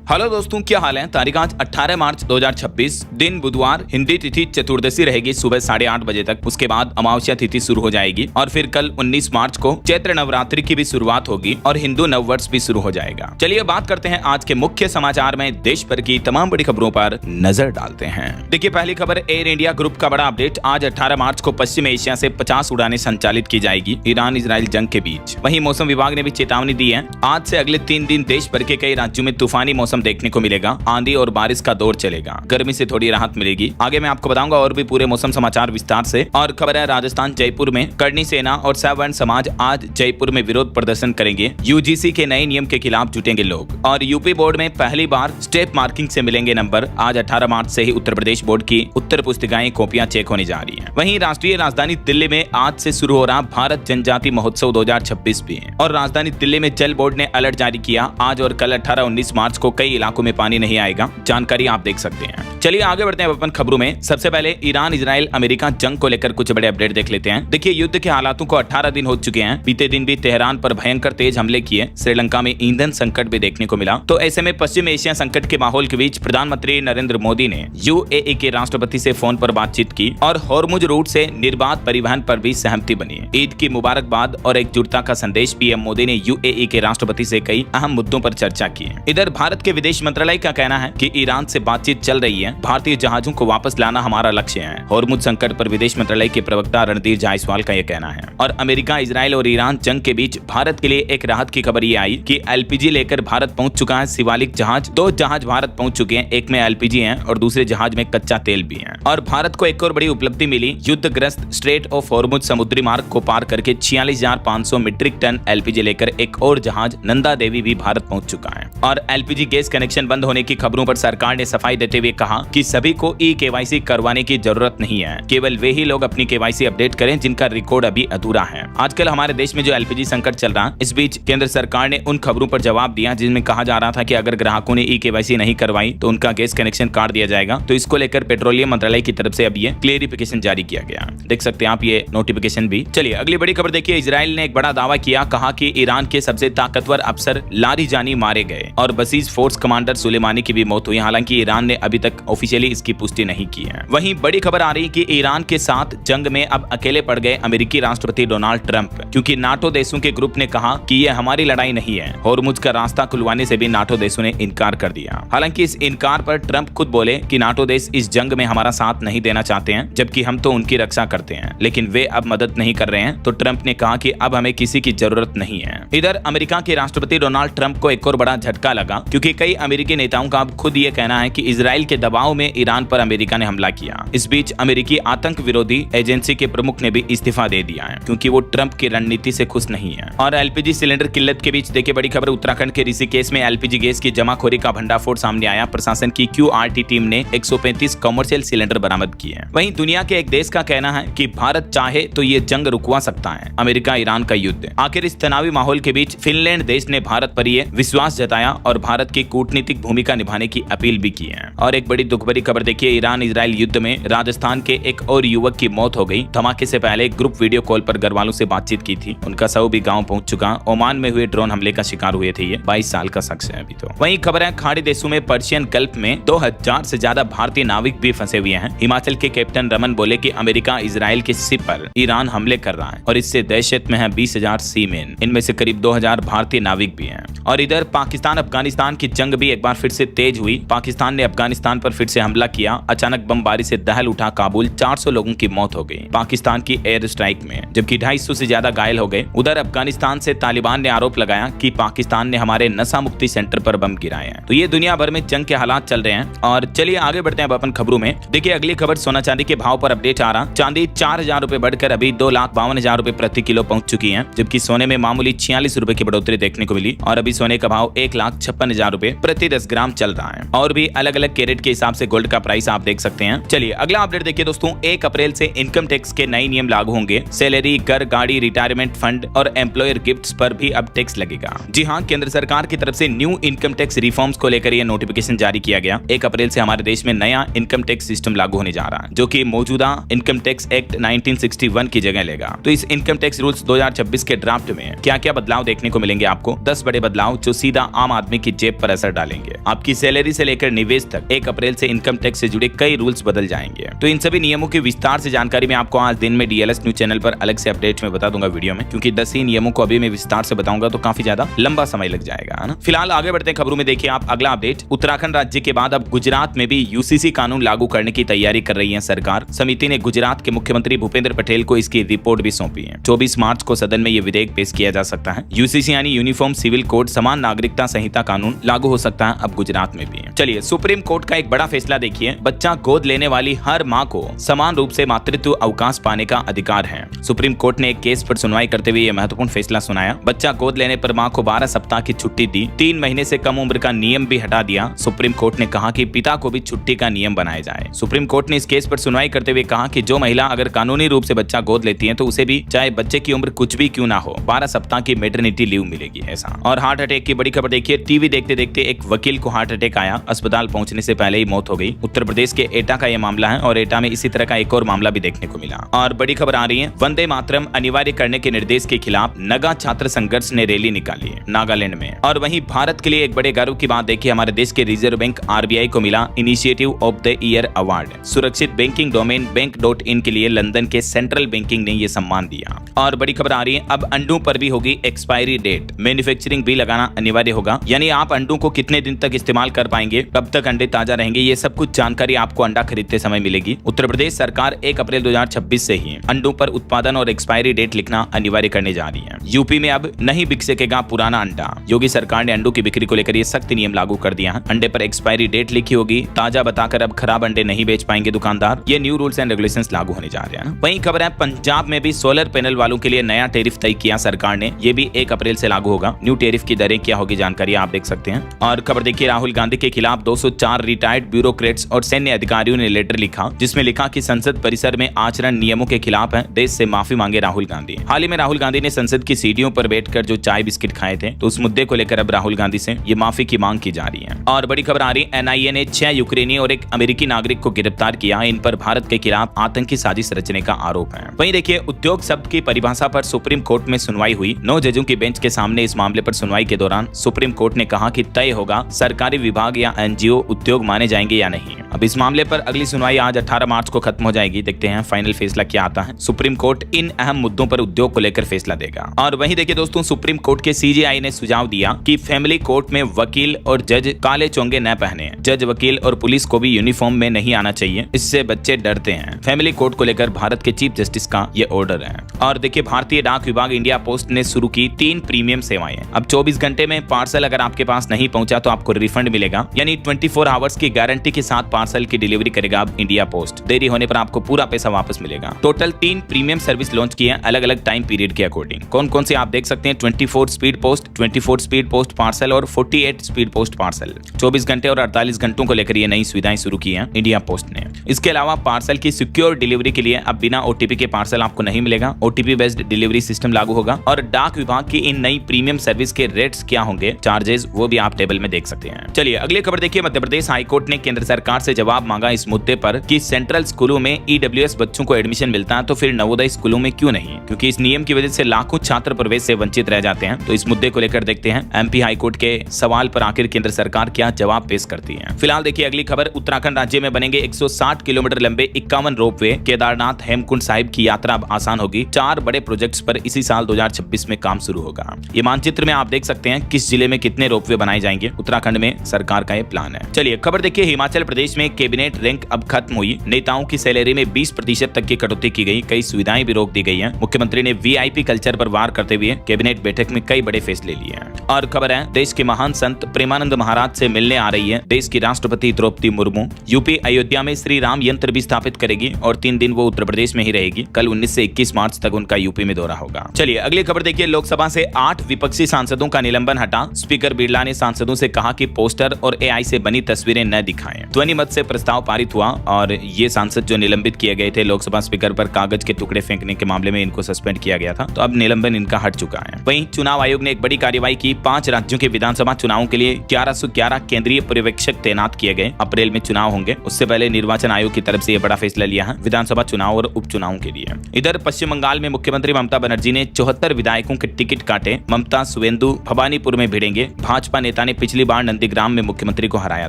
Hello दोस्तों, क्या हाल है। तारीख आज 18 मार्च 2026, दिन बुधवार, हिंदी तिथि चतुर्दशी रहेगी सुबह 8:30 बजे तक। उसके बाद अमावस्या तिथि शुरू हो जाएगी और फिर कल 19 मार्च को चैत्र नवरात्रि की भी शुरुआत होगी और हिंदू नववर्ष भी शुरू हो जाएगा। चलिए बात करते हैं आज के मुख्य समाचार में देश भर की तमाम बड़ी खबरों पर नजर डालते हैं। देखिए पहली खबर, एयर इंडिया ग्रुप का बड़ा अपडेट। आज 18 मार्च को पश्चिम एशिया से 50 उड़ानें संचालित की जाएगी ईरान इजराइल जंग के बीच। वहीं मौसम विभाग ने भी चेतावनी दी है। आज से अगले 3 दिन देश भर के कई राज्यों में तूफानी मौसम देखने को मिलेगा। आंधी और बारिश का दौर चलेगा, गर्मी से थोड़ी राहत मिलेगी। आगे मैं आपको बताऊंगा और भी पूरे मौसम समाचार विस्तार से। और खबर है राजस्थान जयपुर में करनी सेना और सवर्ण समाज आज जयपुर में विरोध प्रदर्शन करेंगे। यूजीसी के नए नियम के खिलाफ जुटेंगे लोग। और यूपी बोर्ड में पहली बार स्टेप मार्किंग से मिलेंगे नंबर। आज 18 मार्च से ही उत्तर प्रदेश बोर्ड की उत्तर पुस्तिकाएं कॉपियां चेक होने जा रही है। वहीं राष्ट्रीय राजधानी दिल्ली में आज से शुरू हो रहा भारत जनजाति महोत्सव 2026 भी है। और राजधानी दिल्ली में जल बोर्ड ने अलर्ट जारी किया। आज और कल 18-19 मार्च को कई इलाकों में पानी नहीं आएगा। जानकारी आप देख सकते हैं। चलिए आगे बढ़ते हैं अपन खबरों में। सबसे पहले ईरान इजराइल अमेरिका जंग को लेकर कुछ बड़े अपडेट देख लेते हैं। देखिए युद्ध के हालातों को 18 दिन हो चुके हैं। बीते दिन भी तेहरान पर भयंकर तेज हमले किए। श्रीलंका में ईंधन संकट भी देखने को मिला। तो ऐसे में पश्चिम एशिया संकट के माहौल के बीच प्रधानमंत्री नरेंद्र मोदी ने यूएई के राष्ट्रपति से फोन पर बातचीत की और हॉर्मुज रूट से निर्बाध परिवहन पर भी सहमति बनी। ईद की मुबारकबाद और एकजुटता का संदेश पीएम मोदी ने यूएई के राष्ट्रपति से कई अहम मुद्दों पर चर्चा की। इधर भारत के विदेश मंत्रालय का कहना है कि ईरान से बातचीत चल रही है। भारतीय जहाजों को वापस लाना हमारा लक्ष्य है। हॉर्मुज संकट पर विदेश मंत्रालय के प्रवक्ता रणधीर जायसवाल का यह कहना है। और अमेरिका इजराइल और ईरान जंग के बीच भारत के लिए एक राहत की खबर ये आई कि एलपीजी लेकर भारत पहुंच चुका है शिवालिक जहाज। 2 जहाज भारत पहुंच चुके हैं। एक में एलपीजी है और दूसरे जहाज में कच्चा तेल भी है। और भारत को एक और बड़ी उपलब्धि मिली। युद्धग्रस्त स्ट्रेट ऑफ हॉर्मुज समुद्री मार्ग को पार करके 46,500 मीट्रिक टन एलपीजी लेकर एक और जहाज नंदा देवी भी भारत पहुंच चुका है। और एलपीजी गैस कनेक्शन बंद होने की खबरों पर सरकार ने सफाई देते हुए कहा कि सभी को ई-केवाईसी करवाने की जरूरत नहीं है। केवल वे ही लोग अपनी केवाईसी अपडेट करें जिनका रिकॉर्ड अभी अधूरा है। आजकल हमारे देश में जो एलपीजी संकट चल रहा है, इस बीच केंद्र सरकार ने उन खबरों पर जवाब दिया जिनमें कहा जा रहा था कि अगर ग्राहकों ने ई-केवाईसी नहीं करवाई तो उनका गैस कनेक्शन काट दिया जाएगा। तो इसको लेकर पेट्रोलियम मंत्रालय की तरफ से अब ये क्लेरिफिकेशन जारी किया गया। देख सकते हैं आप ये नोटिफिकेशन भी। चलिए अगली बड़ी खबर देखिए। इजराइल ने एक बड़ा दावा किया। कहा कि ईरान के सबसे ताकतवर अफसर लारिजानी मारे गए और बसीज फोर्स कमांडर सुलेमानी की भी मौत हुई। हालांकि ईरान ने अभी तक ऑफिशियली इसकी पुष्टि नहीं की है। वहीं बड़ी खबर आ रही कि ईरान के साथ जंग में अब अकेले पड़ गए अमेरिकी राष्ट्रपति डोनाल्ड ट्रंप, क्योंकि नाटो देशों के ग्रुप ने कहा कि यह हमारी लड़ाई नहीं है। हॉर्मुज का रास्ता खुलवाने से भी नाटो देशों ने इनकार कर दिया। हालांकि इस इनकार पर ट्रंप खुद बोले कि नाटो देश इस जंग में हमारा साथ नहीं देना चाहते हैं, जबकि हम तो उनकी रक्षा करते हैं, लेकिन वे अब मदद नहीं कर रहे हैं। तो ट्रंप ने कहा कि अब हमें किसी की जरूरत नहीं है। इधर अमेरिका के राष्ट्रपति डोनाल्ड ट्रंप को एक और बड़ा झटका लगा, क्योंकि कई अमेरिकी नेताओं का अब खुद ये कहना है कि इजराइल के दबाव में ईरान पर अमेरिका ने हमला किया। इस बीच अमेरिकी आतंक विरोधी एजेंसी के प्रमुख ने भी इस्तीफा दे दिया है, क्योंकि वो ट्रंप की रणनीति से खुश नहीं है। और एलपीजी सिलेंडर किल्लत के बीच देखिए बड़ी खबर। उत्तराखंड के ऋषिकेश में एलपीजी गैस की जमाखोरी का भंडाफोड़ सामने आया। प्रशासन की क्यूआरटी टीम ने 135 कमर्शियल सिलेंडर बरामद किए। वहीं दुनिया के एक देश का कहना है कि भारत चाहे तो ये जंग रुकवा सकता है। अमेरिका ईरान का युद्ध। आखिर इस तनावी माहौल के बीच फिनलैंड देश ने भारत पर यह विश्वास जताया और भारत की कूटनीतिक भूमिका निभाने की अपील भी की है। और एक बड़ी दुख भरी खबर देखिए। ईरान इजराइल युद्ध में राजस्थान के एक और युवक की मौत हो गई। धमाके से पहले ग्रुप वीडियो कॉल पर घर वालों से बातचीत की थी। उनका शव भी गांव पहुंच चुका। ओमान में हुए ड्रोन हमले का शिकार हुए थे। ये 22 साल का शख्स है अभी तो। वहीं खबर है खाड़ी देशों में पर्शियन गल्फ में 2000 से ज्यादा भारतीय नाविक भी फंसे हुए हैं। हिमाचल के कैप्टन रमन बोले कि अमेरिका इजराइल के शिप पर ईरान हमले कर रहा है और इससे दहशत में है 20,000 सीमेन। इनमें से करीब 2000 भारतीय नाविक भी हैं। और इधर पाकिस्तान अफगानिस्तान की जंग भी एक बार फिर से तेज हुई। पाकिस्तान ने अफगानिस्तान पर फिर से हमला किया। अचानक बमबारी से दहल उठा काबुल। 400 लोगों की मौत हो गई पाकिस्तान की एयर स्ट्राइक में, जबकि 250 से ज्यादा घायल हो गए। उधर अफगानिस्तान से तालिबान ने आरोप लगाया कि पाकिस्तान ने हमारे नशा मुक्ति सेंटर पर बम गिराए हैं। तो ये दुनिया भर में जंग के हालात चल रहे हैं। और चलिए आगे बढ़ते हैं अपन खबरों में। देखिए अगली खबर सोना चांदी के भाव पर अपडेट आ रहा। चांदी 4,000 रुपए बढ़कर अभी 2,52,000 रुपए प्रति किलो पहुंच चुकी है, जबकि सोने में मामूली 46 रुपए की बढ़ोतरी देखने को मिली। और अभी सोने का भाव 1,56,000 रुपए प्रति 10 ग्राम चल रहा है। और भी अलग अलग कैरेट के हिसाब से गोल्ड का प्राइस आप देख सकते हैं। चलिए अगला अपडेट देखिए दोस्तों। 1 अप्रैल से इनकम टैक्स के नए नियम लागू होंगे। सैलरी, घर, गाड़ी, रिटायरमेंट फंड और एम्प्लॉयर गिफ्ट्स पर भी अब टैक्स लगेगा। जी हाँ, केंद्र सरकार की तरफ से न्यू इनकम टैक्स रिफॉर्म्स को लेकर यह नोटिफिकेशन जारी किया गया। 1 अप्रैल से हमारे देश में नया इनकम टैक्स सिस्टम लागू होने जा रहा है, जो कि मौजूदा इनकम टैक्स एक्ट 1961 की जगह लेगा। तो इस इनकम टैक्स रूल्स 2026 के ड्राफ्ट में क्या क्या बदलाव देखने को मिलेंगे आपको? 10 बड़े बदलाव जो सीधा आम आदमी की जेब पर असर डालेंगे। आपकी सैलरी से लेकर निवेश तक 1 अप्रैल से इनकम टैक्स से जुड़े कई रूल्स बदल जाएंगे। तो इन सभी नियमों की विस्तार से जानकारी मैं आपको आज दिन में DLS न्यूज चैनल पर अलग से अपडेट में बता दूंगा वीडियो में, क्योंकि 10 ही नियमों को अभी मैं विस्तार से बताऊंगा तो काफी ज्यादा लंबा समय लग जाएगा, है ना। फिलहाल आगे बढ़ते हैं खबरों में। देखिए आप अगला अपडेट, उत्तराखंड राज्य के बाद अब गुजरात में भी UCC कानून लागू करने की तैयारी कर रही है सरकार। समिति ने गुजरात के मुख्यमंत्री भूपेंद्र पटेल को इसकी रिपोर्ट भी सौंपी है। 24 मार्च को सदन में यह विधेयक पेश किया जा सकता है। UCC यानी यूनिफॉर्म सिविल कोड, समान नागरिकता संहिता कानून लागू हो सकता है अब गुजरात में भी। चलिए सुप्रीम कोर्ट का एक बड़ा फैसला देखिए, बच्चा गोद लेने वाली हर मां को समान रूप से मातृत्व अवकाश पाने का अधिकार है। सुप्रीम कोर्ट ने एक केस पर सुनवाई करते हुए यह महत्वपूर्ण फैसला सुनाया। बच्चा गोद लेने पर मां को 12 सप्ताह की छुट्टी दी, 3 महीने से कम उम्र का नियम भी हटा दिया। सुप्रीम कोर्ट ने कहा कि पिता को भी छुट्टी का नियम बनाया जाए। सुप्रीम कोर्ट ने इस केस पर सुनवाई करते हुए कहा कि जो महिला अगर कानूनी रूप से बच्चा गोद लेती है तो उसे भी, चाहे बच्चे की उम्र कुछ भी क्यों ना हो, 12 सप्ताह की मैटरनिटी लीव मिलेगी ऐसा। और हार्ट अटैक की बड़ी खबर देखिए, टीवी देखते देखते एक वकील को हार्ट अटैक आया, अस्पताल पहुंचने से पहले ही मौत हो गई। उत्तर प्रदेश के एटा का यह मामला है और एटा में इसी तरह का एक और मामला भी देखने को मिला। और बड़ी खबर आ रही है, वंदे मातरम अनिवार्य करने के निर्देश के खिलाफ नगा छात्र संघर्ष ने रैली निकाली है नागालैंड में। और वहीं भारत के लिए एक बड़े गर्व की बात देखिए, हमारे देश के रिजर्व बैंक RBI को मिला initiative of the year award. सुरक्षित बैंकिंग डोमेन बैंक.in के लिए लंदन के सेंट्रल बैंकिंग ने यह सम्मान दिया। और बड़ी खबर आ रही है, अब अंडों पर भी होगी एक्सपायरी डेट, मैन्युफैक्चरिंग भी लगाना अनिवार्य होगा। यानी आप अंडों को कितने दिन तक इस्तेमाल कर पाएंगे, कब तक अंडे ताजा रहेंगे, ये सब कुछ जानकारी आपको अंडा खरीदते समय मिलेगी। उत्तर प्रदेश सरकार 1 अप्रैल 2026 से ही अंडों पर उत्पादन और एक्सपायरी डेट लिखना अनिवार्य करने जा रही है। यूपी में अब नहीं बिक सकेगा पुराना अंडा। योगी सरकार ने अंडों की बिक्री को लेकर ये सख्त नियम लागू कर दिया है। अंडे पर एक्सपायरी डेट लिखी होगी, ताजा बताकर अब खराब अंडे नहीं बेच पाएंगे दुकानदार। ये न्यू रूल्स एंड रेगुलेशंस लागू होने जा रहे हैं। वहीं खबर है, पंजाब में भी सोलर पैनल वालों के लिए नया टैरिफ तय किया सरकार ने, ये भी 1 अप्रैल से लागू होगा। न्यू टैरिफ की दरें क्या होगी जानकारी आप देख सकते हैं। और खबर देखिए, राहुल गांधी के खिलाफ 204 रिटायर्ड ब्यूरोक्रेट्स और सैन्य अधिकारियों ने लेटर लिखा, जिसमें लिखा कि संसद परिसर में आचरण नियमों के खिलाफ है, देश से माफी मांगे राहुल गांधी। हाल ही में राहुल गांधी ने संसद की सीढ़ियों पर बैठकर जो चाय बिस्किट खाए थे, तो उस मुद्दे को लेकर अब राहुल गांधी से ये माफी की मांग की जा रही है। और बड़ी खबर आ रही है, NIA ने 6 यूक्रेनी और एक अमेरिकी नागरिक को गिरफ्तार किया। इन पर भारत के खिलाफ आतंकी साजिश रचने का आरोप है। वहीं देखिए, उद्योग शब्द की परिभाषा पर सुप्रीम कोर्ट में सुनवाई हुई। 9 जजों की बेंच के सामने इस मामले पर सुनवाई के दौरान सुप्रीम कोर्ट ने कहा कि तय होगा सरकारी विभाग या NGO उद्योग माने जाएंगे या नहीं। अब इस मामले पर अगली सुनवाई आज 18 मार्च को खत्म हो जाएगी। देखते हैं फाइनल फैसला क्या आता है। सुप्रीम कोर्ट इन अहम मुद्दों पर उद्योग को लेकर फैसला देगा। और वहीं देखिए दोस्तों, सुप्रीम कोर्ट के CJI ने सुझाव दिया कि फैमिली कोर्ट में वकील और जज काले चोंगे न पहने। जज, वकील और पुलिस को भी यूनिफॉर्म में नहीं आना चाहिए, इससे बच्चे डरते हैं। फैमिली कोर्ट को लेकर भारत के चीफ जस्टिस का ये ऑर्डर है। और देखिए, भारतीय डाक विभाग इंडिया पोस्ट ने शुरू की 3 प्रीमियम सेवाएं। अब 24 घंटे में पार्सल अगर आपके पास नहीं पहुंचा तो आपको रिफंड मिलेगा, यानी 24 आवर्स की गारंटी के साथ पार्सल की डिलीवरी करेगा अब इंडिया पोस्ट। देरी होने पर आपको पूरा पैसा वापस मिलेगा। टोटल 3 प्रीमियम सर्विस लॉन्च किए हैं अलग अलग टाइम पीरियड के अकॉर्डिंग। कौन कौन से आप देख सकते हैं, 24 speed post, 24 speed post parcel और 48 स्पीड पोस्ट पार्सल। 24 घंटे और 48 घंटों को लेकर ये नई सुविधाएं शुरू की हैं इंडिया पोस्ट ने। इसके अलावा पार्सल की सिक्योर डिलीवरी के लिए अब बिना OTP के पार्सल आपको नहीं मिलेगा, OTP बेस्ड डिलीवरी सिस्टम लागू होगा। और डाक विभाग की इन नई प्रीमियम सर्विस के रेट्स क्या होंगे, चार्जेस, वो भी आप टेबल में देख सकते हैं। चलिए अगली खबर देखिए, मध्य प्रदेश हाईकोर्ट ने केंद्र सरकार से जवाब मांगा इस मुद्दे पर कि सेंट्रल स्कूलों में EWS बच्चों को एडमिशन मिलता है तो फिर नवोदय स्कूलों में क्यों नहीं, क्योंकि इस नियम की वजह से लाखों छात्र प्रवेश से वंचित रह जाते हैं। तो इस मुद्दे को लेकर देखते हैं MP हाईकोर्ट के सवाल पर आखिर केंद्र सरकार क्या जवाब पेश करती है। फिलहाल देखिए अगली खबर, उत्तराखंड राज्य में बनेंगे 160 किलोमीटर लंबे 51 रोपवे। केदारनाथ हेमकुंड साहिब की यात्रा अब आसान होगी। 4 बड़े प्रोजेक्ट्स पर इसी साल 2026 में काम शुरू होगा। ये मानचित्र में आप देख सकते हैं किस जिले में कितने रोपवे बनाए जाएंगे। उत्तराखंड में सरकार का ये प्लान है। चलिए खबर देखिए, हिमाचल प्रदेश में कैबिनेट रैंक अब खत्म हुई। नेताओं की सैलरी में 20% तक की कटौती की गई, कई सुविधाएं भी रोक दी गई हैं। मुख्यमंत्री ने VIP कल्चर पर वार करते हुए कैबिनेट बैठक में कई बड़े फैसले लिए हैं। और खबर है, देश के महान संत प्रेमानंद महाराज से मिलने आ रही है देश की राष्ट्रपति द्रौपदी मुर्मू। यूपी अयोध्या में श्री राम यंत्र भी स्थापित करेगी और 3 दिन वो उत्तर प्रदेश में ही रहेगी। कल 19 से 21 मार्च तक उनका यूपी में दौरा होगा। चलिए अगली खबर देखिए, लोकसभा से 8 विपक्षी सांसदों का निलंबन हटा। स्पीकर बिरला ने सांसदों से कहा कि पोस्टर और AI से बनी तस्वीरें न दिखाएं। ध्वनि मत से प्रस्ताव पारित हुआ और ये सांसद जो निलंबित किए गए थे लोकसभा स्पीकर पर कागज के टुकड़े फेंकने के मामले में, इनको सस्पेंड किया गया था, तो अब निलंबन इनका हट चुका है। वहीं चुनाव आयोग ने एक बड़ी कार्रवाई की। 5 राज्यों के विधानसभा चुनावों के लिए 1111 केंद्रीय पर्यवेक्षक तैनात किए गए। अप्रैल में चुनाव होंगे, उससे पहले निर्वाचन आयोग की तरफ से यह बड़ा फैसला लिया है विधानसभा चुनाव और उपचुनावों के लिए। इधर पश्चिम बंगाल में मुख्यमंत्री ममता बनर्जी ने 74 विधायकों के टिकट काटे। ममता सुवेंदु भवानीपुर में भिड़ेंगे। भाजपा नेता ने पिछली बार नंदीग्राम में मुख्यमंत्री को हराया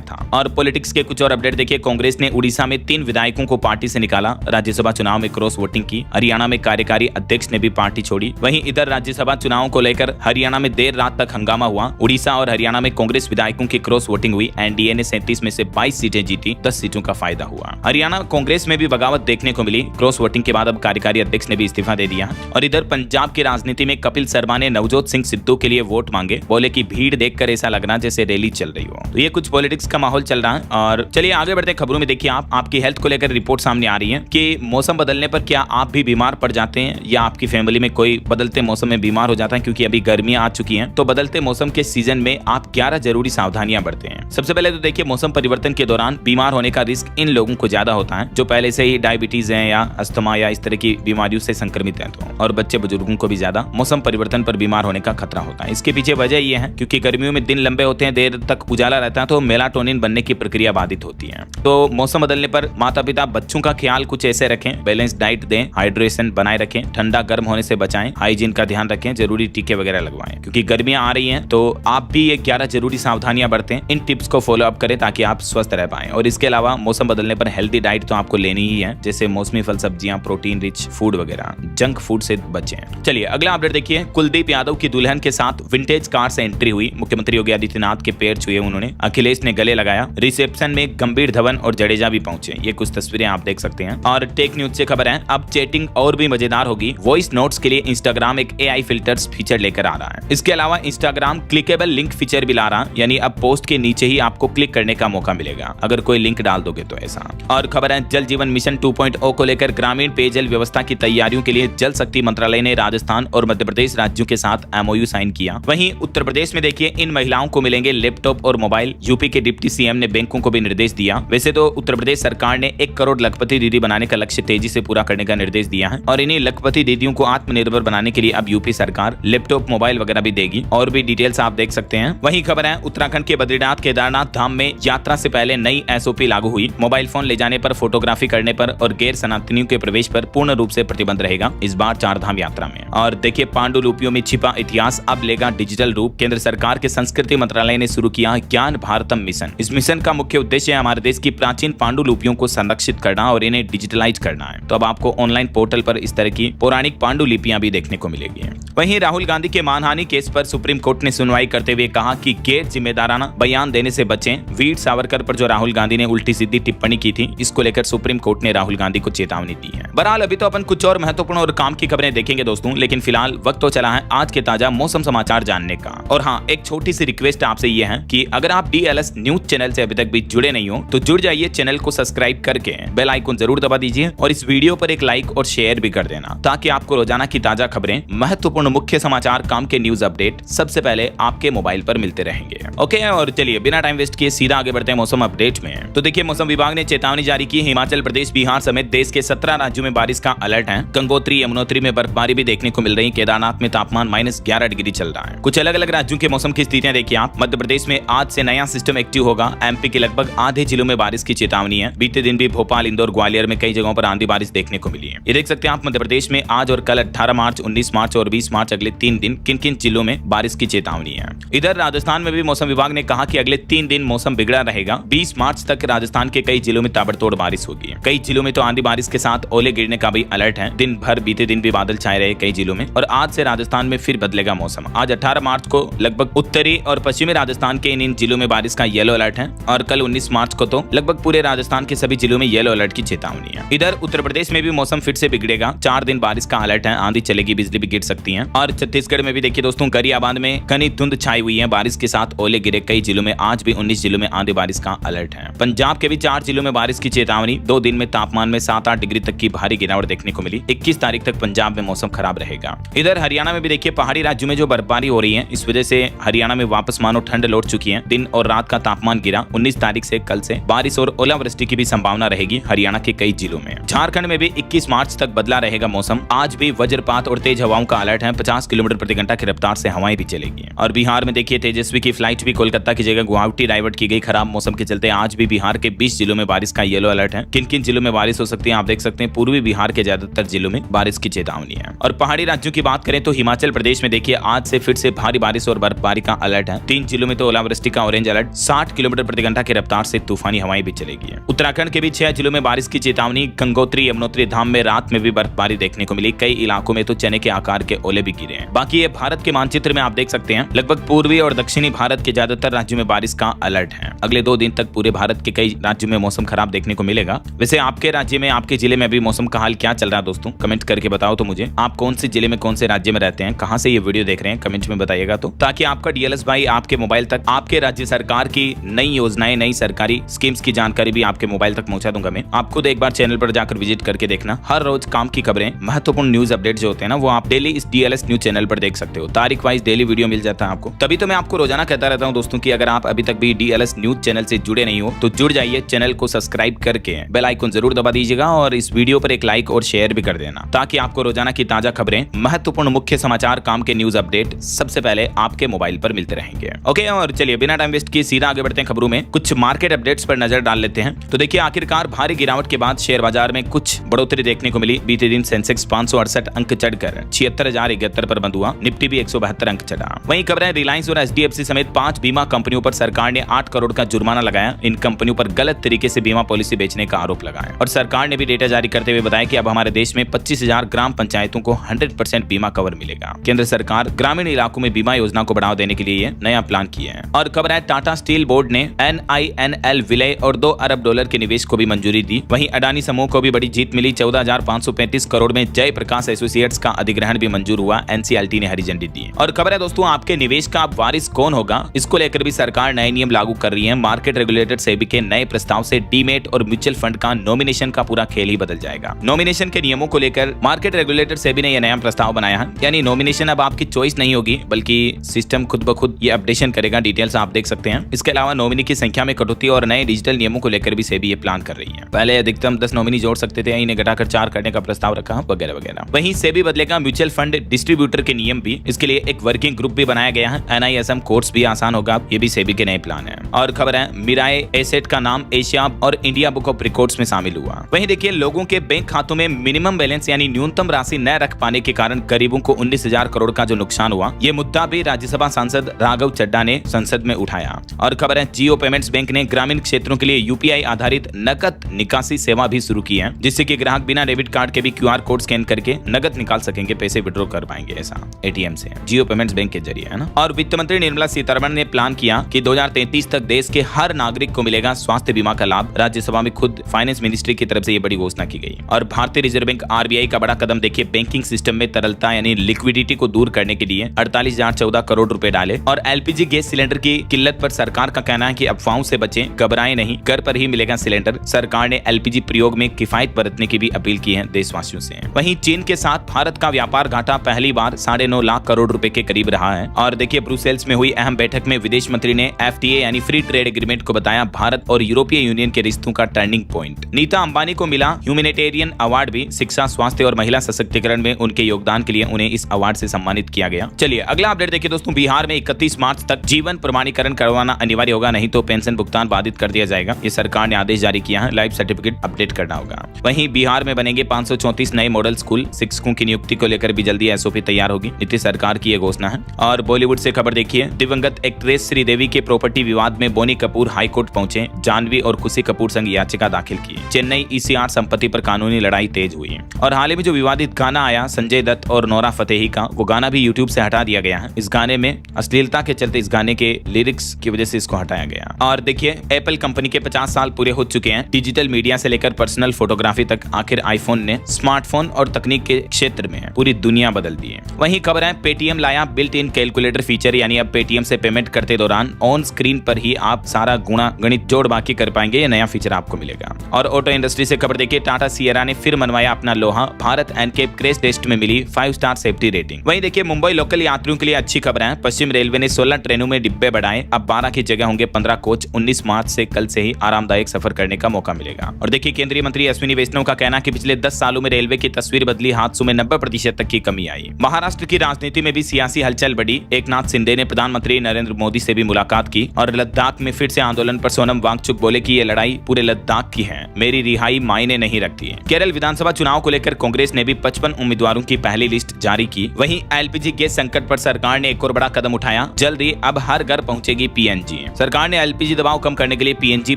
था। और पॉलिटिक्स के कुछ और अपडेट देखिए। कांग्रेस ने उड़ीसा में 3 विधायकों को पार्टी से निकाला। राज्यसभा चुनाव में क्रॉस वोटिंग की। हरियाणा में कार्यकारी अध्यक्ष ने भी पार्टी छोड़ी। वहीं इधर राज्यसभा चुनाव को लेकर हरियाणा में देर रात तक हंगामा हुआ। उड़ीसा और हरियाणा में कांग्रेस विधायकों की क्रॉस वोटिंग हुई। एनडीए ने 37 में से 22 सीटें जीती, 10 सीटों का फायदा हुआ। हरियाणा कांग्रेस में भी बगावत देखने को मिली। क्रॉस वोटिंग के बाद अब कार्यकारी अध्यक्ष ने भी इस्तीफा दे दिया। और इधर पंजाब की राजनीति में कपिल शर्मा ने नवजोत सिंह सिद्धू के लिए वोट मांगे। बोले कि भीड़ देखकर ऐसा लग रहा जैसे रैली चल रही हो। तो ये कुछ पॉलिटिक्स का माहौल चल रहा है। और चलिए आगे बढ़ते हैं खबरों में। देखिए आपकी हेल्थ को लेकर रिपोर्ट सामने आ रही है कि मौसम बदलने पर क्या आप भी बीमार पड़ जाते हैं या आपकी फैमिली में कोई बदलते मौसम में बीमार हो जाता है, क्योंकि अभी गर्मियां आ चुकी हैं। तो बदलते मौसम के सीजन में आप 11 जरूरी सावधानियां बरतें हैं। सबसे पहले तो देखिए मौसम परिवर्तन के दौरान बीमार होने का रिस्क इन लोगों को ज्यादा होता है जो पहले से ही डायबिटीज है या अस्थमा या इस तरह की बीमारियों से संक्रमित है। और बच्चे बुजुर्गों को भी ज्यादा मौसम परिवर्तन पर बीमार होने का खतरा होता है। इसके पीछे वजह यह है क्योंकि गर्मियों में दिन लंबे होते हैं, देर तक उजाला रहता है, तो मेलाटोनिन बनने की प्रक्रिया बाधित होती है। तो मौसम बदलने पर माता पिता बच्चों का ख्याल कुछ ऐसे रखें। बैलेंस डाइट दें, हाइड्रेशन बनाए रखें, ठंडा गर्म होने से बचाएं, हाइजीन का ध्यान रखें, जरूरी टीके वगैरह लगवाएं क्योंकि गर्मियां आ रही हैं। तो आप भी ये 11 जरूरी सावधानियां बरतें। इन टिप्स को फॉलो अप करें ताकि आप स्वस्थ रह पाएं। और इसके अलावा मौसम बदलने पर हेल्दी डाइट तो आपको लेनी ही है, जैसे मौसमी फल सब्जियां, प्रोटीन रिच फूड वगैरह। जंक फूड से बचें। चलिए अगला अपडेट देखिए। कुलदीप यादव की दुल्हन के साथ विंटेज कार से एंट्री हुई। मुख्यमंत्री योगी आदित्यनाथ के पैर छुए उन्होंने। अखिलेश ने गले लगाया। रिसेप्शन में गंभीर धवन और जडेजा भी पहुंचे। ये कुछ तस्वीरें आप देख सकते हैं। और टेक न्यूज से खबर है अब चैटिंग और भी मजेदार होगी। वॉइस नोट्स के लिए इंस्टाग्राम एक AI फिल्टर्स फीचर लेकर आ रहा है। इसके अलावा इंस्टाग्राम क्लिकेबल लिंक फीचर भी ला रहा है, यानी अब पोस्ट के नीचे ही आपको क्लिक करने का मौका मिलेगा अगर कोई लिंक डाल दोगे तो ऐसा। और खबर है जल जीवन मिशन 2.0 को लेकर ग्रामीण पेयजल व्यवस्था की तैयारियों के लिए जल शक्ति मंत्रालय ने राजस्थान और मध्य प्रदेश राज्यों के साथ MOU साइन किया। वहीं उत्तर प्रदेश में देखिए इन महिलाओं को मिलेंगे लैपटॉप और मोबाइल। यूपी के डिप्टी CM ने बैंकों को भी निर्देश दिया। वैसे तो उत्तर प्रदेश सरकार ने 1 करोड़ लखपति दीदी बनाने का लक्ष्य तेजी से पूरा करने का निर्देश दिया है और इन्हीं लखपति दीदियों को आत्मनिर्भर बनाने के लिए अब यूपी सरकार लैपटॉप मोबाइल वगैरह भी देगी। और भी डिटेल्स आप देख सकते हैं। वहीं खबर है उत्तराखंड के बद्रीनाथ केदारनाथ धाम में यात्रा से पहले नई SOP लागू हुई। मोबाइल फोन ले जाने पर, फोटोग्राफी करने पर और गैर सनातनियों के प्रवेश पर पूर्ण रूप से प्रतिबंध रहेगा इस बार 4 धाम यात्रा में। और देखिए पांडुलिपियों में छिपा इतिहास अब लेगा डिजिटल रूप। केंद्र सरकार के संस्कृति मंत्रालय ने शुरू किया ज्ञान भारतम मिशन। इस मिशन का मुख्य उद्देश्य है हमारे देश की प्राचीन पांडुलिपियों को संरक्षित करना और इन्हें डिजिटलाइज करना है। तो अब आपको ऑनलाइन पोर्टल पर इस तरह की पौराणिक पांडुलिपियां भी देखने को मिलेगी। वहीं राहुल गांधी के मानहानि केस पर सुप्रीम कोर्ट ने सुनवाई करते हुए कहा कि गैर जिम्मेदाराना बयान देने से बचें। वीर सावरकर पर जो राहुल गांधी ने उल्टी सीधी टिप्पणी की थी, इसको लेकर सुप्रीम कोर्ट ने राहुल गांधी को चेतावनी दी है। बहरहाल अभी तो अपन कुछ और महत्वपूर्ण और काम की खबरें देखेंगे दोस्तों, लेकिन फिलहाल वक्त तो चला है आज के ताजा मौसम समाचार जानने का। और हाँ, एक छोटी सी रिक्वेस्ट आपसे ये है कि अगर आप DLS न्यूज चैनल से अभी तक भी जुड़े नहीं हो तो जुड़ जाइए। चैनल को सब्सक्राइब करके बेल आइकन जरूर दबा दीजिए और इस वीडियो पर एक लाइक और शेयर भी कर देना ताकि आपको रोजाना की ताजा खबरें, महत्वपूर्ण मुख्य समाचार, काम के न्यूज अपडेट सबसे पहले आपके मोबाइल पर मिलते रहेंगे। ओके, और चलिए बिना टाइम वेस्ट किए सीधा आगे बढ़ते हैं मौसम अपडेट में। तो देखिए मौसम विभाग ने चेतावनी जारी की। हिमाचल प्रदेश, बिहार समेत देश के 17 राज्यों में बारिश का अलर्ट है। गंगोत्री, यमुनोत्री में बर्फबारी भी देखने को मिल रही। केदारनाथ में तापमान -11 डिग्री चल रहा है। कुछ अलग अलग राज्यों के मौसम की स्थितियां देखिए आप। मध्य प्रदेश में आज से नया सिस्टम एक्टिव होगा। MP के लगभग आधे जिलों में बारिश की चेतावनी है। बीते दिन भी भोपाल, इंदौर, ग्वालियर में कई जगहों पर आंधी बारिश देखने को मिली है। ये देख सकते हैं आप मध्य प्रदेश में आज और कल 18 मार्च, 19 मार्च और 20 मार्च अगले 3 दिन किन किन जिलों में बारिश की चेतावनी है। इधर राजस्थान में भी मौसम विभाग ने कहा कि अगले 3 दिन मौसम बिगड़ा रहेगा। 20 मार्च तक राजस्थान के कई जिलों में ताबड़तोड़ बारिश होगी। कई जिलों में तो आंधी बारिश के साथ ओले गिरने का भी अलर्ट है। दिन भर बीते दिन भी बादल छाए रहे कई जिलों में। और आज से राजस्थान में फिर बदलेगा मौसम। आज 18 मार्च को लगभग उत्तरी और पश्चिमी राजस्थान के इन जिलों में बारिश का येलो अलर्ट है और कल 19 मार्च को तो लगभग पूरे राजस्थान के सभी जिलों में येलो अलर्ट की चेतावनी है। इधर उत्तर प्रदेश में भी मौसम फिर से बिगड़ेगा। 4 दिन बारिश का अलर्ट है। आंधी चलेगी, बिजली भी गिर सकती है। और छत्तीसगढ़ में भी देखिए दोस्तों गरियाबंद में घनी धुंध छाई हुई है। बारिश के साथ ओले गिरे कई जिलों में। आज भी 19 जिलों में आंधी बारिश का अलर्ट है। पंजाब के भी 4 जिलों में बारिश की चेतावनी। 2 दिन में तापमान में 7-8 डिग्री तक की भारी गिरावट देखने को मिली। 21 तारीख तक पंजाब में मौसम खराब रहेगा। इधर हरियाणा में भी देखिए पहाड़ी राज्यों में जो बर्फबारी हो रही है, इस वजह से हरियाणा में वापस मानो ठंड लौट चुकी है। दिन और रात का तापमान गिरा। 19 तारीख से कल से बारिश और ओलावृष्टि की भी संभावना रहेगी हरियाणा के कई जिलों में। झारखंड में भी 21 मार्च तक बदला रहेगा मौसम। आज भी वज्रपात और तेज हवाओं का अलर्ट है। 50 किलोमीटर प्रति घंटा की रफ्तार से हवाएं भी चलेगी। और बिहार में देखिए तेजस्वी की फ्लाइट भी कोलकाता की जगह गुवाहाटी डाइवर्ट की गई। खराब मौसम के चलते आज भी बिहार के 20 जिलों में बारिश का येलो अलर्ट है। किन किन जिलों में बारिश हो सकती है आप देख सकते हैं। पूर्वी बिहार के ज्यादातर जिलों में बारिश की चेतावनी है। और पहाड़ी राज्यों की बात करें तो हिमाचल प्रदेश में देखिए आज से फिर से भारी बारिश और बर्फबारी का अलर्ट है। 3 जिलों में तो ओलावृष्टि का ऑरेंज अलर्ट, 60 किलोमीटर प्रति घंटा की रफ्तार से तूफानी हवाएं भी चलेगी। उत्तराखंड के भी 6 जिलों में बारिश की चेतावनी। गंगोत्री यमुनोत्री धाम में रात में भी बर्फबारी देखने को मिली। कई इलाकों में तो चने के आकार के ओले भी गिरे हैं। बाकी ये भारत के मानचित्र में आप देख सकते हैं, लगभग पूर्वी और दक्षिणी भारत के ज्यादातर राज्यों में बारिश का अलर्ट है। अगले 2 दिन तक पूरे भारत के कई राज्यों में मौसम खराब देखने को मिलेगा। वैसे आपके राज्य में, आपके जिले में अभी मौसम का हाल क्या चल रहा है दोस्तों, कमेंट करके बताओ तो मुझे। आप कौन से जिले में, कौन से राज्य में रहते हैं, कहां से ये वीडियो देख रहे हैं, कमेंट में बताइएगा तो, ताकि आपका डीएलएस भाई आपके मोबाइल तक आपके राज्य सरकार की नई योजनाएं, नई सरकारी स्कीम्स की जानकारी भी आपके मोबाइल तक पहुंचा दूंगा मैं। आप खुद एक बार चैनल पर जाकर विजिट करके देखना। हर रोज काम की खबरें, महत्वपूर्ण न्यूज अपडेट जो होते हैं ना, वो आप डेली इस डीएलएस न्यूज चैनल पर देख सकते हो। तारीख वाइज डेली वीडियो मिल जाता है आपको। तभी तो मैं आपको रोजाना कहता रहता हूं दोस्तों कि अगर आप अभी तक भी डीएलएस न्यूज चैनल से जुड़े नहीं हो तो जुड़ जाइए। चैनल को सब्सक्राइब करके बेल आइकन जरूर दबा दीजिएगा और इस वीडियो पर एक लाइक और शेयर भी कर देना, ताकि आपको रोजाना की ताजा खबरें, महत्वपूर्ण मुख्य समाचार, काम के न्यूज अपडेट सबसे पहले आपके मोबाइल पर मिलते रहेंगे। ओके, और चलिए बिना टाइम वेस्ट किए सीधा आगे बढ़ते हैं खबरों में। कुछ मार्केट अपडेट्स पर नजर डाल लेते हैं। तो देखिए, आखिरकार भारी गिरावट के बाद शेयर बाजार में कुछ बढ़ोतरी देखने को मिली। बीते दिन सेंसेक्स 568 अंक चढ़कर 76,071 पर बंद हुआ। निफ्टी भी 172 अंक चढ़ा। वहीं खबरें, रिलायंस और एचडीएफसी समेत 5 बीमा कंपनियों पर सरकार ने 8 करोड़ का जुर्माना लगाया। इन कंपनियों पर गलत तरीके से बीमा पॉलिसी बेचने का आरोप लगाया। और सरकार ने भी डेटा जारी करते हुए बताया कि अब हमारे देश में 25,000 ग्राम पंचायतों को 100% बीमा कवर मिलेगा। केंद्र सरकार ग्रामीण इलाकों में बीमा योजना को बढ़ावा देने के लिए ये नया प्लान किया है। और खबर है, टाटा स्टील बोर्ड ने NINL विलय और $2 अरब के निवेश को भी मंजूरी दी। वहीं अडानी समूह को भी बड़ी जीत मिली। 14,535 करोड़ में जय प्रकाश एसोसिएट्स का अधिग्रहण भी मंजूर हुआ। NCLT ने हरी झंडी दी। और खबर है दोस्तों, आपके निवेश का अब वारिस कौन होगा, इसको लेकर भी सरकार नए नियम लागू कर रही है। मार्केट रेगुलेटर सेबी के नए प्रस्ताव से डीमेट और म्यूचुअल फंड का नॉमिनेशन का पूरा खेल ही बदल जाएगा। नॉमिनेशन के नियमों को लेकर मार्केट रेगुलेटर सेबी ने यह नया प्रस्ताव बनाया है। यानी नॉमिनेशन अब आपकी चॉइस नहीं होगी, बल्कि सिस्टम खुद ब खुद ये अपडेशन करेगा। डिटेल्स आप देख सकते हैं। इसके अलावा नॉमिनी की संख्या में कटौती और नए डिजिटल नियमों को लेकर भी सेबी ये प्लान कर रही है। पहले अधिकतम 10 नॉमिनी जोड़ सकते थे, इन्हें घटाकर 4 करने का प्रस्ताव रखा, वगैरह वगैरह। वहीं सेबी बदलेगा म्यूचुअल फंड डिस्ट्रीब्यूटर के नियम भी। इसके लिए एक वर्किंग ग्रुप भी बनाया गया है। NISM कोर्स भी आसान होगा, ये भी सेबी के नए प्लान है। और खबर है, मिराए एसेट का नाम एशिया और इंडिया बुक ऑफ रिकॉर्ड्स में शामिल हुआ। वहीं देखिए, लोगों के बैंक खातों में मिनिमम बैलेंस यानी न्यूनतम राशि न रख पाने के कारण गरीबों को 19,000 करोड़ का जो नुकसान हुआ, ये मुद्दा भी राज्यसभा सांसद राघव चड्ढा ने संसद में उठाया। और खबर है, जियो पेमेंट्स बैंक ने ग्रामीण क्षेत्रों के लिए UPI आधारित नकद निकासी सेवा भी शुरू की है, जिससे कि ग्राहक बिना डेबिट कार्ड के भी QR कोड स्कैन करके नकद निकाल सकेंगे, पैसे विड्रॉ कर पाएंगे ऐसा ATM से, जियो पेमेंट्स बैंक के जरिए, है ना। और वित्त मंत्री निर्मला सीतारमण ने प्लान किया कि 2033 तक देश के हर नागरिक को मिलेगा स्वास्थ्य बीमा का लाभ। राज्यसभा में खुद फाइनेंस मिनिस्ट्री की तरफ से ये बड़ी घोषणा की गई। और भारतीय रिजर्व बैंक RBI का बड़ा कदम देखिए, बैंकिंग सिस्टम में तरलता यानी लिक्विडिटी को दूर करने के लिए 48,014 करोड़ रुपए डाले। और LPG गैस सिलेंडर की किल्लत पर सरकार का कहना है कि अफवाहों से बचें, घबराएं नहीं, घर पर ही मिलेगा सिलेंडर। सरकार ने LPG प्रयोग में किफायत बरतने की भी अपील की है देशवासियों से। वहीं चीन के साथ भारत का व्यापार घाटा पहली बार 9.5 लाख करोड़ रुपए के करीब रहा है। और देखिए, ब्रुसेल्स में हुई अहम बैठक में विदेश मंत्री ने FTA यानी फ्री ट्रेड एग्रीमेंट को बताया भारत और यूरोपीय यूनियन के रिश्तों का टर्निंग पॉइंट। नीता अंबानी को मिला ह्यूमैनिटेरियन अवार्ड भी। शिक्षा, स्वास्थ्य और महिला सशक्तिकरण में उनके योगदान के लिए उन्हें इस अवार्ड से सम्मानित किया गया। चलिए अगला अपडेट देखिए दोस्तों, बिहार में 31 मार्च तक जीवन प्रमाणीकरण करवाना अनिवार्य होगा, नहीं तो पेंशन भुगतान बाधित कर दिया जाएगा। ये सरकार ने आदेश जारी किया है। लाइफ सर्टिफिकेट अपडेट करना होगा। वहीं बिहार में बनेंगे 534 नए मॉडल स्कूल। शिक्षकों की नियुक्ति को लेकर भी जल्दी SOP तैयार होगी। नीतीश सरकार की यह घोषणा है। और बॉलीवुड से खबर देखिए, दिवंगत एक्ट्रेस श्रीदेवी के प्रॉपर्टी विवाद में बोनी कपूर हाईकोर्ट पहुंचे। जानवी और खुशी कपूर संग याचिका दाखिल की। चेन्नई ECR संपत्ति पर कानूनी लड़ाई तेज हुई। और हाल ही में जो विवादित गाना आया संजय दत्त और नोरा फतेही का, वो गाना भी YouTube से हटा दिया गया है। इस गाने में अश्लीलता के चलते इस गाने के लिरिक्स की वजह से इसको हटाया गया। और देखिए, एप्पल कंपनी के 50 साल पूरे हो चुके हैं। डिजिटल मीडिया से लेकर पर्सनल फोटोग्राफी तक आखिर आईफोन ने स्मार्टफोन और तकनीक के क्षेत्र में पूरी दुनिया बदल दी है। वहीं खबर है, पेटीएम लाया बिल्ट इन कैलकुलेटर फीचर, यानी अब पेटीएम से पेमेंट करते दौरान ऑन स्क्रीन पर ही आप सारा गुणा गणित जोड़ बाकी कर पाएंगे। ये नया फीचर आपको मिलेगा। और ऑटो इंडस्ट्री से खबर देखिए, टाटा सियरा ने फिर मनवाया अपना लोहा। भारत एनकेप क्रैश टेस्ट में मिली 5 स्टार सेफ्टी रेटिंग। वहीं देखिए, मुंबई लोकल यात्रियों के लिए अच्छी खबर है। पश्चिम रेलवे ने 16 ट्रेनों में डिब्बे बढ़ाए। अब 12 की जगह होंगे 15 कोच। 19 मार्च से कल से ही आरामदायक सफर करने का मौका मिलेगा। और देखिए, केंद्रीय मंत्री अश्विनी वैष्णव का कहना है कि पिछले 10 सालों में रेलवे की तस्वीर बदली, हादसों में 90% तक की कमी आई। महाराष्ट्र की राजनीति में भी सियासी हलचल बढ़ी। एकनाथ शिंदे ने प्रधानमंत्री नरेंद्र मोदी से भी मुलाकात की। और लद्दाख में फिर से आंदोलन पर सोनम वांगचुक बोले कि ये लड़ाई पूरे लद्दाख की है, मेरी रिहाई मायने नहीं रखती है। केरल विधानसभा चुनाव को लेकर कांग्रेस ने भी 55 उम्मीदवारों की पहली लिस्ट जारी की। वहीं LPG गैस संकट पर सरकार ने एक और बड़ा कदम उठाया। जल्द जल्द ही अब हर घर पहुंचेगी पीएनजी। सरकार ने एलपीजी दबाव कम करने के लिए पीएनजी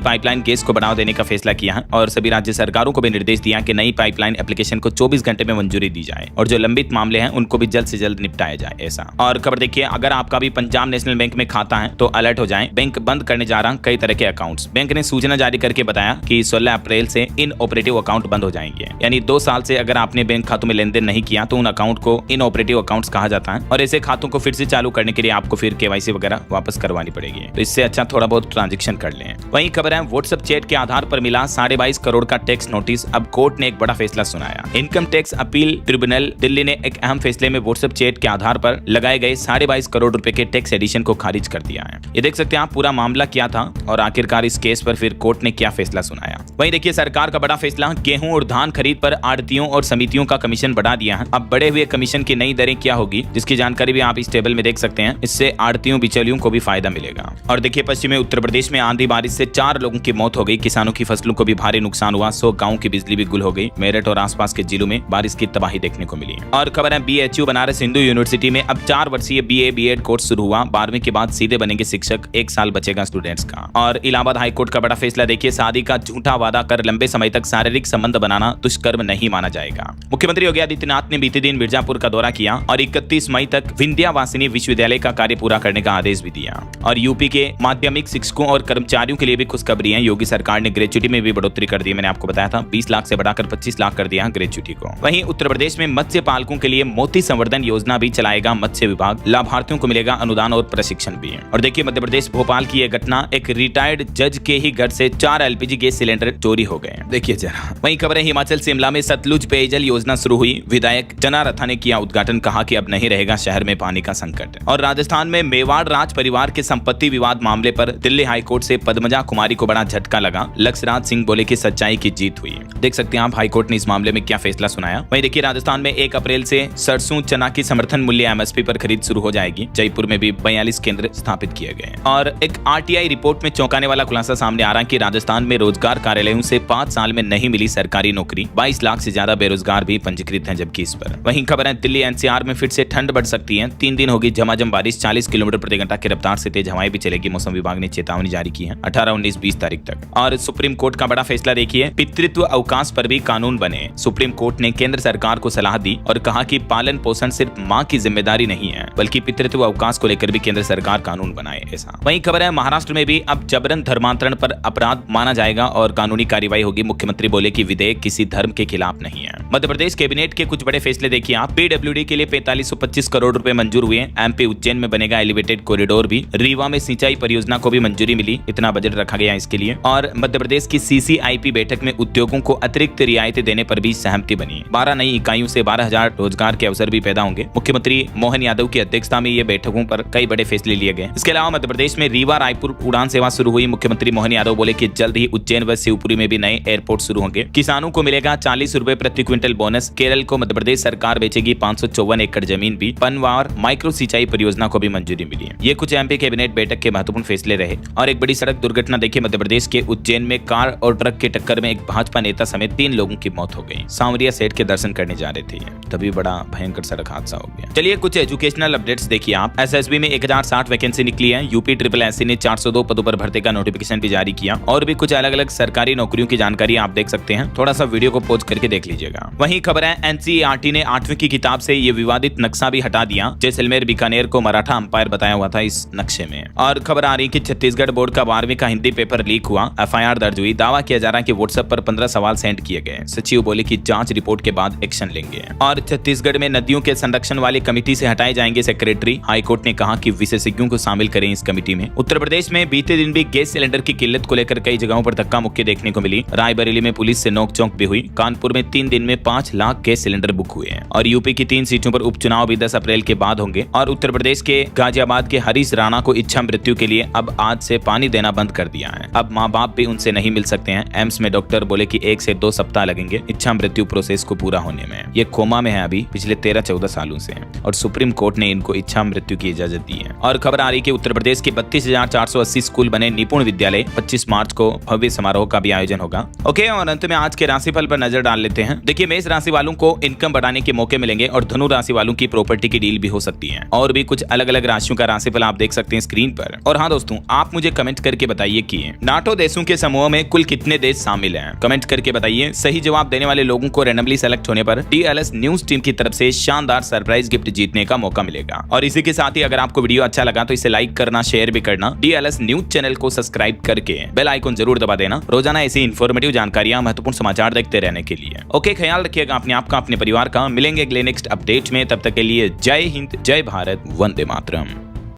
पाइपलाइन गैस को बढ़ावा देने का फैसला किया है और सभी राज्य सरकारों को भी निर्देश दिया कि नई पाइपलाइन एप्लीकेशन को 24 घंटे में मंजूरी दी जाए और जो लंबित मामले हैं उनको भी जल्द से जल्द निपटाया जाए ऐसा। और खबर देखिए, अगर आपका भी पंजाब नेशनल बैंक में खाता है तो अलर्ट हो जाएं, बैंक बंद करने जा रहा कई तरह के अकाउंट्स। बैंक ने सूचना जारी करके बताया कि 16 अप्रैल से इन ऑपरेटिव अकाउंट बंद हो जाएंगे। यानी 2 साल से अगर आपने बैंक खातों में लेन देन नहीं किया तो उन अकाउंट को इन ऑपरेटिव अकाउंट्स कहा जाता है और ऐसे खातों को फिर से चालू करने के लिए आपको फिर केवाईसी वगैरह वापस करवानी पड़ेगी। तो इससे अच्छा थोड़ा बहुत ट्रांजेक्शन कर लें। वहीं खबर है, व्हाट्सएप चैट के आधार पर मिला 22.5 करोड़ का टैक्स नोटिस। अब कोर्ट ने एक बड़ा फैसला सुनाया। Income tax appeal tribunal Delhi ने एक अहम फैसले में व्हाट्सएप चैट के आधार पर लगाए गए 22.5 करोड़ रुपए के टैक्स एडिशन को खारिज कर दिया है। ये देख सकते हैं आप पूरा मामला क्या था और आखिरकार इस केस पर फिर कोर्ट ने क्या फैसला सुनाया। वहीं देखिए, सरकार का बड़ा फैसला, गेहूं और धान खरीद पर आड़तियों और समितियों का कमीशन बढ़ा दिया है। अब बढ़े हुए कमीशन की नई दरें क्या होगी, जिसकी जानकारी भी आप इस टेबल में देख सकते हैं। इससे आड़तियों बिचौलियों को भी फायदा मिलेगा। और देखिए, पश्चिमी उत्तर प्रदेश में आंधी बारिश से 4 लोगों की मौत हो गई। किसानों की फसलों को भी भारी नुकसान हुआ। 100 गाँव की बिजली भी गुल हो गई। मेरठ और आसपास के जिलों में बारिश की तबाही देखने को मिली। और खबर है, बीएचयू बनारस हिंदू यूनिवर्सिटी में अब 4 वर्षीय बीए बीएड कोर्स शुरू हुआ। 12वीं के बाद सीधे बनेंगे शिक्षक, 1 साल बचेगा स्टूडेंट्स का। और इलाहाबाद हाईकोर्ट का बड़ा फैसला देखिए, शादी का झूठा वादा कर लंबे समय तक शारीरिक संबंध बनाना दुष्कर्म नहीं माना जाएगा। मुख्यमंत्री योगी आदित्यनाथ ने बीते दिन मिर्जापुर का दौरा किया और 31 मई तक विंध्यावासिनी विश्वविद्यालय का कार्य पूरा करने का आदेश भी दिया। और यूपी के माध्यमिक शिक्षकों और कर्मचारियों के लिए भी खुशखबरी है। योगी सरकार ने ग्रेच्युटी में भी बढ़ोतरी कर दी। मैंने आपको बताया था 20 लाख से बढ़ाकर 25 लाख कर दिया ग्रेच्युटी को। वहीं उत्तर प्रदेश में मत्स्य पालकों के लिए मोती संवर्धन योजना भी चलाएगा मत्स्य विभाग। लाभार्थियों को मिलेगा अनुदान और प्रशिक्षण भी। और देखिए, मध्य प्रदेश भोपाल की यह घटना, एक रिटायर्ड जज के ही घर से 4 एलपीजी गैस सिलेंडर चोरी हो गए। देखिए जरा। वहीं खबर है, हिमाचल शिमला में सतलुज पेयजल योजना शुरू हुई। विधायक जना रथा ने किया उद्घाटन, कहा कि अब नहीं रहेगा शहर में पानी का संकट। और राजस्थान में मेवाड़ राज परिवार के संपत्ति विवाद मामले पर दिल्ली हाईकोर्ट से पद्मजा कुमारी को बड़ा झटका लगा। लक्ष्यराज सिंह बोले कि सच्चाई की जीत हुई। देख सकते हैं आप हाईकोर्ट ने इस मामले में क्या फैसला सुनाया। वहीं देखिए, राजस्थान में 1 अप्रैल से सरसों चना की समर्थन मूल्य एमएसपी पर खरीद शुरू हो जाएगी। जयपुर में भी 42 केंद्र स्थापित किए गए। और एक आरटीआई रिपोर्ट में चौंकाने वाला खुलासा सामने आ रहा है कि राजस्थान में रोजगार कार्यालयों से 5 साल में नहीं मिली सरकारी नौकरी। 22 लाख से ज्यादा बेरोजगार भी पंजीकृत हैं जबकि इस पर। वहीं खबर है, दिल्ली एनसीआर में फिर से ठंड बढ़ सकती है। 3 दिन होगी झमाझम बारिश। 40 किलोमीटर प्रति घंटा की रफ्तार से तेज हवाएं भी चलेगी। मौसम विभाग ने चेतावनी जारी की है 18, 19, 20 तारीख तक। और सुप्रीम कोर्ट का बड़ा फैसला देखिए, पितृत्व अवकाश पर भी कानून बने। सुप्रीम कोर्ट ने केंद्र सरकार को सलाह दी और कहा कि पालन पोषण सिर्फ मां की जिम्मेदारी नहीं है, बल्कि पितृत्व अवकाश को लेकर भी केंद्र सरकार कानून बनाए ऐसा। वहीं खबर है, महाराष्ट्र में भी अब जबरन धर्मांतरण पर अपराध माना जाएगा और कानूनी कार्रवाई होगी। मुख्यमंत्री बोले कि विधेयक किसी धर्म के खिलाफ नहीं है। मध्य प्रदेश कैबिनेट के कुछ बड़े फैसले देखिए आप। पीडब्ल्यूडी के लिए 4525 करोड़ रुपए मंजूर हुए। एमपी उज्जैन में बनेगा एलिवेटेड कॉरिडोर भी। रीवा में सिंचाई परियोजना को भी मंजूरी मिली। इतना बजट रखा गया इसके लिए। और मध्य प्रदेश की सीसीआईपी बैठक में उद्योगों को अतिरिक्त रियायतें देने पर भी सहमति बनी। 12 नई इकाइयों से 12,000 रोजगार के अवसर भी पैदा होंगे। मुख्यमंत्री मोहन यादव की अध्यक्षता में ये बैठकों पर कई बड़े फैसले लिए गए। इसके अलावा मध्य प्रदेश में रीवा रायपुर उड़ान सेवा शुरू हुई। मुख्यमंत्री मोहन यादव बोले कि जल्द ही उज्जैन व शिवपुरी में भी नए एयरपोर्ट शुरू होंगे। किसानों को मिलेगा 40 रुपए प्रति क्विंटल बोनस। केरल को मध्य प्रदेश सरकार बेचेगी 554 एकड़ जमीन भी। पनवार माइक्रो सिंचाई परियोजना को भी मंजूरी मिली है। ये कुछ एमपी कैबिनेट बैठक के महत्वपूर्ण फैसले रहे। और एक बड़ी सड़क दुर्घटना देखिए, मध्य प्रदेश के उज्जैन में कार और ट्रक की टक्कर में एक भाजपा नेता समेत 3 लोगों की मौत हो गई। सांवरिया सेठ के दर्शन करने जा रहे थे, तभी बड़ा भयंकर सड़क हादसा हो गया। चलिए कुछ एजुकेशनल अपडेट्स देखिए आप। एसएसबी में 1060 वैकेंसी निकली है। यूपी ट्रिपल एससी ने 402 पदों पर भर्ती का नोटिफिकेशन भी जारी किया। और भी कुछ अलग अलग सरकारी नौकरियों की जानकारी आप देख सकते हैं। थोड़ा सा वीडियो को पॉज करके देख लीजिएगा। वहीं खबर है, एनसीईआरटी ने 8वीं की किताब से ये विवादित नक्शा भी हटा दिया। जैसलमेर बीकानेर को मराठा अंपायर बताया हुआ था इस नक्शे में। और खबर आ रही कि छत्तीसगढ़ बोर्ड का 12वीं का हिंदी पेपर लीक हुआ। एफआईआर दर्ज हुई। दावा किया जा रहा है कि व्हाट्सएप पर 15 सवाल सेंड किए गए। सचिव बोले कि जांच रिपोर्ट के बाद एक्शन लेंगे। और छत्तीसगढ़ में नदियों के संरक्षण वाली कमेटी से हटाए जाएंगे सेक्रेटरी। हाईकोर्ट ने कहा कि विशेषज्ञों को शामिल करें इस कमेटी में। उत्तर प्रदेश में बीते दिन भी गैस सिलेंडर की किल्लत को लेकर कई जगहों पर धक्का मुक्की देखने को मिली। रायबरेली में पुलिस से नोकझोंक भी हुई। कानपुर में 3 दिन में 5 लाख गैस सिलेंडर बुक हुए हैं। और यूपी की 3 सीटों पर उपचुनाव भी 10 अप्रैल के बाद होंगे। और उत्तर प्रदेश के गाजियाबाद के हरीश राणा को इच्छा मृत्यु के लिए अब आज से पानी देना बंद कर दिया है। अब माँ बाप भी उनसे नहीं मिल सकते हैं। एम्स में डॉक्टर बोले कि 1 से 2 सप्ताह लगेंगे इच्छा मृत्यु प्रोसेस को पूरा होने में। ये कोमा में है अभी पिछले 13-14 सालों से। और सुप्रीम कोर्ट ने इनको इच्छा मृत्यु की इजाजत दी है। और खबर आ रही कि उत्तर प्रदेश के 32,480 स्कूल बने निपुण विद्यालय। 25 मार्च को भव्य समारोह का भी आयोजन होगा। ओके, और अंत में आज के राशिफल पर नजर डाल लेते हैं। देखिए, मेष राशि वालों को इनकम बढ़ाने के मौके मिलेंगे और धनु राशि वालों की प्रॉपर्टी की डील भी हो सकती है। और भी कुछ अलग अलग राशि राशियों का राशिफल आप देख सकते हैं स्क्रीन पर। और हाँ दोस्तों, आप मुझे कमेंट करके बताइए कि नाटो देशों के समूह में कुल कितने देश शामिल हैं। कमेंट करके बताइए। सही जवाब देने वाले लोगों को रैंडमली सेलेक्ट होने पर DLS न्यूज टीम की तरफ से शानदार सरप्राइज गिफ्ट जीतने का मौका मिलेगा। और इसी के साथ ही अगर आपको वीडियो अच्छा लगा तो इसे लाइक करना, शेयर भी करना, DLS न्यूज चैनल को सब्सक्राइब करके बेल आइकन जरूर दबा देना रोजाना ऐसी इन्फॉर्मेटिव जानकारियां, महत्वपूर्ण समाचार देखते रहने के लिए। ओके, ख्याल रखिएगा अपने आप का, अपने परिवार का। मिलेंगे अगले नेक्स्ट अपडेट में, तब तक के लिए जय हिंद, जय भारत, वंदे मातरम।